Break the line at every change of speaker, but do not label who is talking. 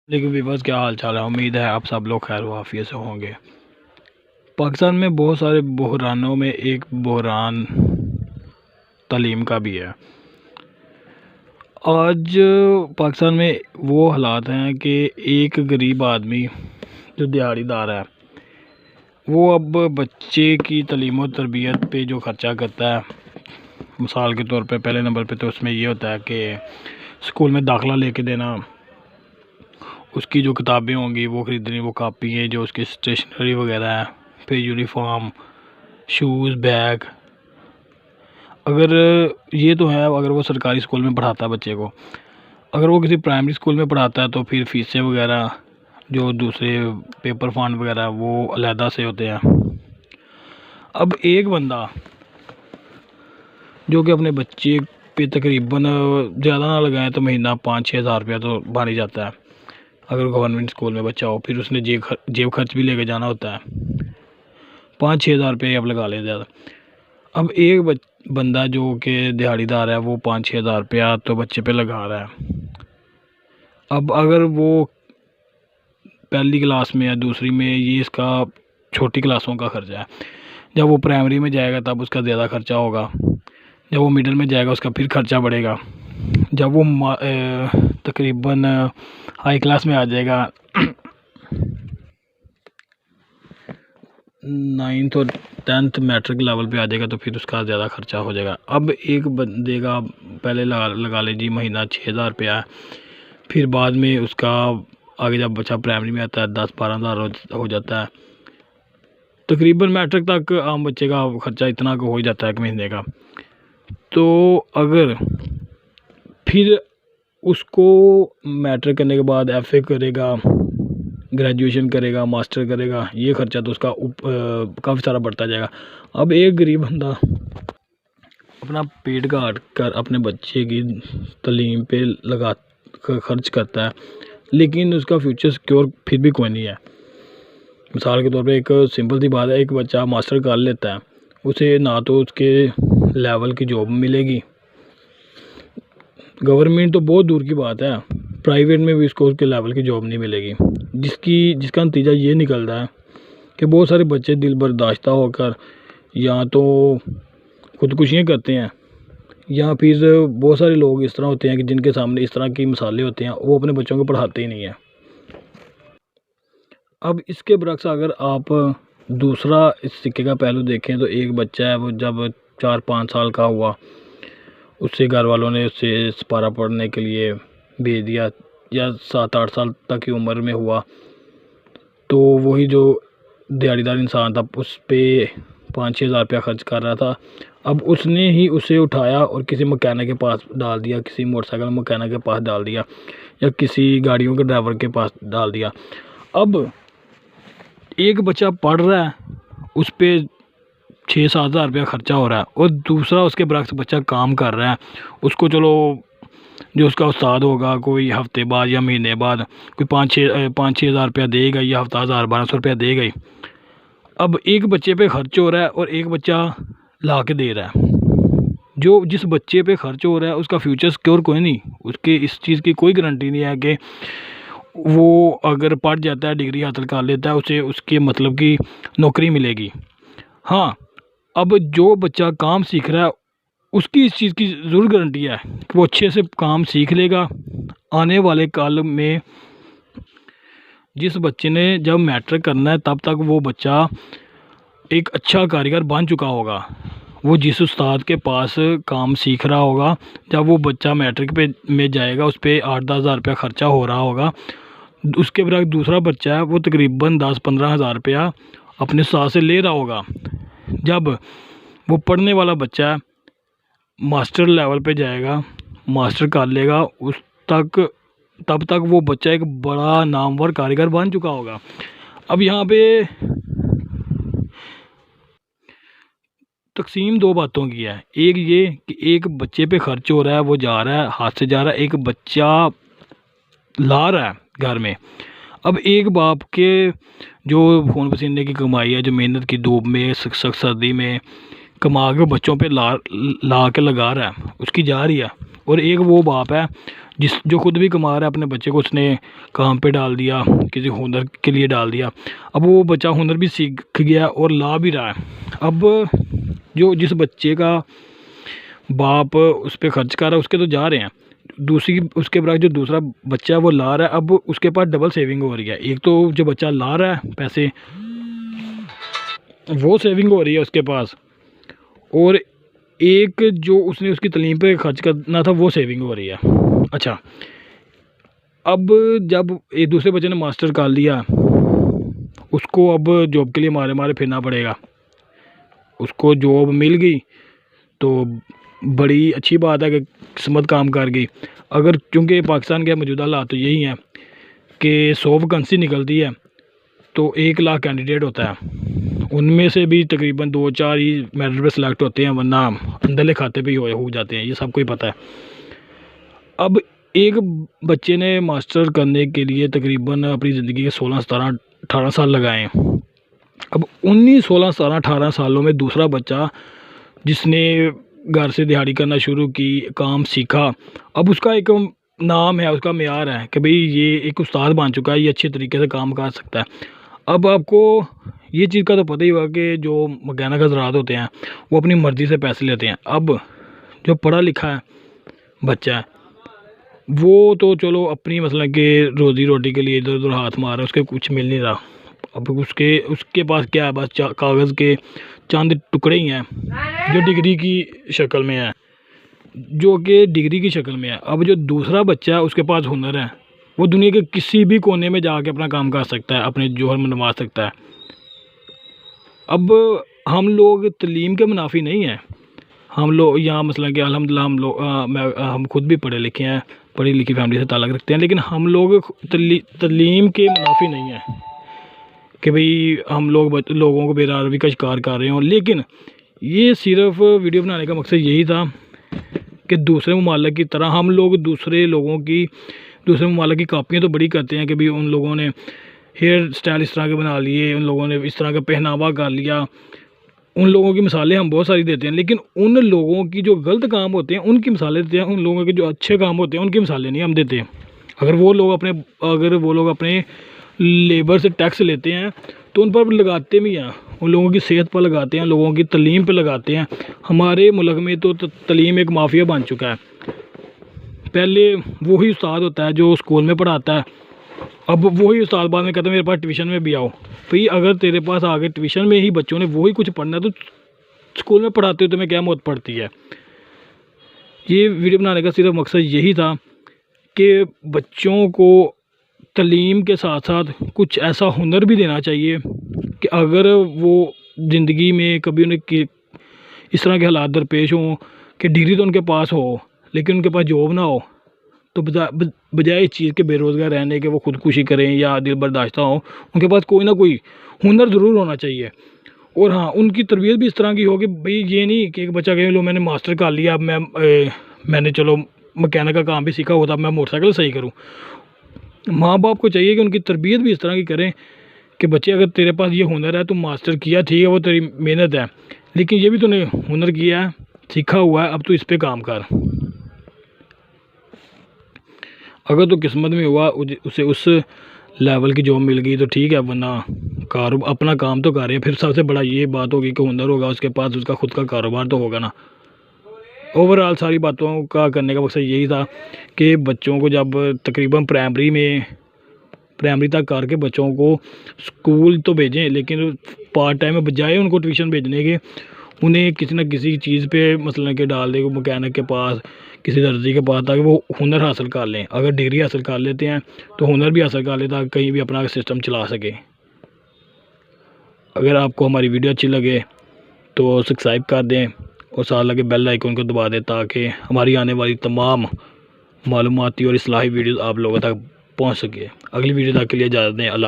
लेकिन व्यूअर्स, क्या हाल चाल है। उम्मीद है आप सब लोग खैर वाफियत से होंगे। पाकिस्तान में बहुत सारे बहरानों में एक बहरान तालीम का भी है। आज पाकिस्तान में वो हालात हैं कि एक गरीब आदमी जो दिहाड़ीदार है वो अब बच्चे की तालीम और तरबियत पे जो ख़र्चा करता है, मिसाल के तौर पे पहले नंबर पे तो उसमें ये होता है कि स्कूल में दाखिला लेके देना, उसकी जो किताबें होंगी वो ख़रीदनी, वो कापी है, जो उसकी स्टेशनरी वगैरह है, फिर यूनिफॉर्म, शूज़, बैग। अगर ये तो है अगर वो सरकारी स्कूल में पढ़ाता है बच्चे को। अगर वो किसी प्राइमरी स्कूल में पढ़ाता है तो फिर फ़ीसें वगैरह, जो दूसरे पेपर फंड वगैरह, वो अलहदा से होते हैं। अब एक बंदा जो कि अपने बच्चे पे तकरीबन ज़्यादा ना लगाए तो महीना 5-6 हज़ार रुपया तो बन ही जाता है। अगर गवर्नमेंट स्कूल में बच्चा हो, फिर उसने जेब खर्च भी लेके जाना होता है। 5-6 हज़ार रुपये अब लगा ले ज़्यादा। अब एक बंदा जो कि दिहाड़ीदार है वो 5-6 हज़ार रुपया तो बच्चे पे लगा रहा है। अब अगर वो पहली क्लास में या दूसरी में, ये इसका छोटी क्लासों का खर्चा है। जब वो प्राइमरी में जाएगा तब उसका ज़्यादा खर्चा होगा। जब वो मिडिल में जाएगा उसका फिर खर्चा बढ़ेगा। जब वो तकरीबन हाई क्लास में आ जाएगा, 9th और 10th मैट्रिक लेवल पे आ जाएगा, तो फिर उसका ज़्यादा खर्चा हो जाएगा। अब एक बंदे का पहले लगा लीजिए महीना 6 हज़ार रुपया है, फिर बाद में उसका आगे जब बच्चा प्राइमरी में आता है 10-12 हज़ार हो जाता है। तकरीबन मैट्रिक तक आम बच्चे का खर्चा इतना का हो ही जाता है एक महीने का। तो अगर फिर उसको मैट्रिक करने के बाद FA करेगा, ग्रेजुएशन करेगा, मास्टर करेगा, ये खर्चा तो उसका काफ़ी सारा बढ़ता जाएगा। अब एक गरीब बंदा अपना पेट काट कर अपने बच्चे की तालीम पे लगा खर्च करता है, लेकिन उसका फ्यूचर सिक्योर फिर भी कोई नहीं है। मिसाल के तौर पे एक सिंपल सी बात है, एक बच्चा मास्टर कर लेता है, उसे ना तो उसके लेवल की जॉब मिलेगी, गवर्नमेंट तो बहुत दूर की बात है, प्राइवेट में भी उसको उसके लेवल की जॉब नहीं मिलेगी, जिसका नतीजा ये निकलता है कि बहुत सारे बच्चे दिल बर्दाश्ता होकर या तो खुदकुशियाँ करते हैं, या फिर बहुत सारे लोग इस तरह होते हैं कि जिनके सामने इस तरह की मिसालें होती हैं, वो अपने बच्चों को पढ़ाते ही नहीं हैं। अब इसके बरक्स अगर आप दूसरा इस सिक्के का पहलू देखें तो एक बच्चा है, वो जब 4-5 साल का हुआ, उससे घर वालों ने उससे सिपारा पढ़ने के लिए भेज दिया, या 7-8 साल तक की उम्र में हुआ, तो वही जो दिहाड़ीदार इंसान था उस पर 5-6 हज़ार रुपया खर्च कर रहा था। अब उसने ही उसे उठाया और किसी मकैनिक के पास डाल दिया, किसी मोटरसाइकिल मकैनिक के पास डाल दिया, या किसी गाड़ियों के ड्राइवर के पास डाल दिया। अब एक बच्चा पढ़ रहा है, उस पर 6-7 हज़ार रुपया ख़र्चा हो रहा है, और दूसरा उसके बरक्स बच्चा काम कर रहा है, उसको चलो जो उसका उस्ताद होगा कोई हफ्ते बाद या महीने बाद कोई 5-6 हज़ार रुपया देगा, या हफ्ता 1000-1200 रुपया देगा ही। अब एक बच्चे पे खर्च हो रहा है और एक बच्चा ला के दे रहा है। जो जिस बच्चे पे खर्च हो रहा है उसका फ्यूचर सिक्योर कोई नहीं, उसके इस चीज़ की कोई गारंटी नहीं है कि वो अगर पढ़ जाता है, डिग्री हासिल कर लेता है, उसे उसके मतलब की नौकरी मिलेगी। हाँ, अब जो बच्चा काम सीख रहा है उसकी इस चीज़ की ज़रूर गारंटी है कि वो अच्छे से काम सीख लेगा। आने वाले काल में जिस बच्चे ने जब मैट्रिक करना है तब तक वो बच्चा एक अच्छा कारीगर बन चुका होगा। वो जिस उस्ताद के पास काम सीख रहा होगा, जब वो बच्चा मैट्रिक पे में जाएगा उस पर 8-10 हज़ार रुपया ख़र्चा हो रहा होगा, उसके बाद दूसरा बच्चा है वो तकरीबन 10-15 हज़ार रुपया अपने साथ से ले रहा होगा। जब वो पढ़ने वाला बच्चा मास्टर लेवल पे जाएगा, मास्टर कर लेगा, तब तक वो बच्चा एक बड़ा नामवर कारीगर बन चुका होगा। अब यहाँ पे तकसीम दो बातों की है। एक ये कि एक बच्चे पे खर्च हो रहा है, वो जा रहा है, हाथ से जा रहा है, एक बच्चा ला रहा है घर में। अब एक बाप के जो खून पसीने की कमाई है, जो मेहनत की धूप में, सख्त सर्दी में कमा के बच्चों पे ला के लगा रहा है, उसकी जा रही है। और एक वो बाप है जो खुद भी कमा रहा है, अपने बच्चे को उसने काम पे डाल दिया, किसी हुनर के लिए डाल दिया। अब वो बच्चा हुनर भी सीख गया और ला भी रहा है। अब जिस बच्चे का बाप उस पर खर्च कर रहा है उसके तो जा रहे हैं, दूसरी उसके बाद जो दूसरा बच्चा है वो ला रहा है। अब उसके पास डबल सेविंग हो रही है। एक तो जो बच्चा ला रहा है पैसे, वो सेविंग हो रही है उसके पास, और एक जो उसने उसकी तालीम पे खर्च करना था वो सेविंग हो रही है। अच्छा, अब जब एक दूसरे बच्चे ने मास्टर कर लिया, उसको अब जॉब के लिए मारे मारे फिरना पड़ेगा। उसको जॉब मिल गई तो बड़ी अच्छी बात है कि किस्मत काम कर गई। अगर क्योंकि पाकिस्तान के मौजूदा हालात तो यही हैं कि 100 वैकेंसी निकलती है तो 1 लाख कैंडिडेट होता है, उनमें से भी तकरीबन 2-4 ही मेरिट पे सिलेक्ट होते हैं, वरना अंदरले खाते पे ही हो जाते हैं, ये सबको ही पता है। अब एक बच्चे ने मास्टर करने के लिए तकरीबन अपनी ज़िंदगी के 16, 17, 18 साल लगाए हैं। अब 19, 16, 17, 18 सालों में दूसरा बच्चा जिसने घर से दिहाड़ी करना शुरू की, काम सीखा, अब उसका एक नाम है, उसका मेयार है कि भाई ये एक उस्ताद बन चुका है, ये अच्छे तरीके से काम कर सकता है। अब आपको ये चीज़ का तो पता ही होगा कि जो मकैनिक हज़रात होते हैं वो अपनी मर्ज़ी से पैसे लेते हैं। अब जो पढ़ा लिखा है बच्चा है वो तो चलो अपनी मतलब कि रोज़ी रोटी के लिए इधर उधर हाथ मार रहा है, उसके कुछ मिल नहीं रहा। अब उसके पास क्या है, बस कागज़ के चंद टुकड़े ही हैं जो डिग्री की शक्ल में है, जो कि डिग्री की शक्ल में है। अब जो दूसरा बच्चा है उसके पास हुनर है, वो दुनिया के किसी भी कोने में जाके अपना काम कर सकता है, अपने जोहर मनवा सकता है। अब हम लोग तलीम के मुनाफी नहीं हैं। हम लोग यहाँ मसला कि अल्हम्दुलिल्लाह हम लोग हम खुद भी पढ़े लिखे हैं, पढ़ी लिखी फैमिली से ताल्लुक़ रखते हैं, लेकिन हम लोग तलीम के मुनाफी नहीं हैं कि भाई हम लोगों को बेरारवी का शिकार कर रहे हों। लेकिन ये सिर्फ वीडियो बनाने का मकसद यही था कि दूसरे ममालिक की तरह हम लोग दूसरे ममालिक की कापियाँ तो बड़ी करते हैं कि भाई उन लोगों ने हेयर स्टाइल इस तरह के बना लिए, उन लोगों ने इस तरह का पहनावा कर लिया, उन लोगों की मिसालें हम बहुत सारी देते हैं। लेकिन उन लोगों की जो गलत काम होते हैं उनकी मिसालें देते हैं, उन लोगों के जो अच्छे काम होते हैं उनकी मिसालें नहीं हम देते। अगर वो लोग अपने लेबर से टैक्स लेते हैं तो उन पर लगाते भी हैं, उन लोगों की सेहत पर लगाते हैं, लोगों की तलीम पर लगाते हैं। हमारे मुल्क में तो तलीम एक माफिया बन चुका है। पहले वही उस्ताद होता है जो स्कूल में पढ़ाता है, अब वही उस्ताद बाद में कहता है मेरे पास ट्यूशन में भी आओ। भाई अगर तेरे पास आगे ट्यूशन में ही बच्चों ने वही कुछ पढ़ना है तो स्कूल में पढ़ाते हो तुम्हें क्या मौत पड़ती है। ये वीडियो बनाने का सिर्फ मकसद यही था कि बच्चों को तलीम के साथ साथ कुछ ऐसा हुनर भी देना चाहिए कि अगर वो ज़िंदगी में कभी उन्हें इस तरह के हालात दरपेश हों कि डिग्री तो उनके पास हो लेकिन उनके पास जॉब ना हो, तो बजाय इस चीज़ के बेरोज़गार रहने के वो खुदकुशी करें या दिल बर्दाश्त हो, उनके पास कोई ना कोई हुनर ज़रूर होना चाहिए। और हाँ, उनकी तरबियत भी इस तरह की हो कि भाई ये नहीं कि एक बच्चा कहे लो मैंने मास्टर कर लिया, अब मैंने चलो मकैनिक का काम भी सीखा होता, अब मैं मोटरसाइकिल सही करूँ। माँ बाप को चाहिए कि उनकी तरबियत भी इस तरह की करें कि बच्चे अगर तेरे पास ये हुनर है, तुम मास्टर किया ठीक है, वो तेरी मेहनत है, लेकिन ये भी तूने हुनर किया है, सीखा हुआ है, अब तू इस पर काम कर। अगर तो किस्मत में हुआ उसे उस लेवल की जॉब मिल गई तो ठीक है, वरना अपना काम तो कर रहे हैं। फिर सबसे बड़ा ये बात होगी कि हुनर होगा उसके पास, उसका खुद का कारोबार तो होगा ना। ओवरऑल सारी बातों का करने का मकसद यही था कि बच्चों को जब तकरीबन प्राइमरी तक करके बच्चों को स्कूल तो भेजें, लेकिन पार्ट टाइम में बजाय उनको ट्यूशन भेजने के उन्हें किसी न किसी चीज़ पे मसलन के डाल दें, मकैनिक के पास, किसी दर्जी के पास, ताकि वो हुनर हासिल कर लें। अगर डिग्री हासिल कर लेते हैं तो हुनर भी हासिल कर लें ताकि कहीं भी अपना सिस्टम चला सके। अगर आपको हमारी वीडियो अच्छी लगे तो सब्सक्राइब कर दें और साथ लगे बेल आइकन को दबा दें ताकि हमारी आने वाली तमाम मालूमाती और इस्लाही वीडियोज़ आप लोगों तक पहुँच सके। अगली वीडियो तक के लिए इजाज़त दें।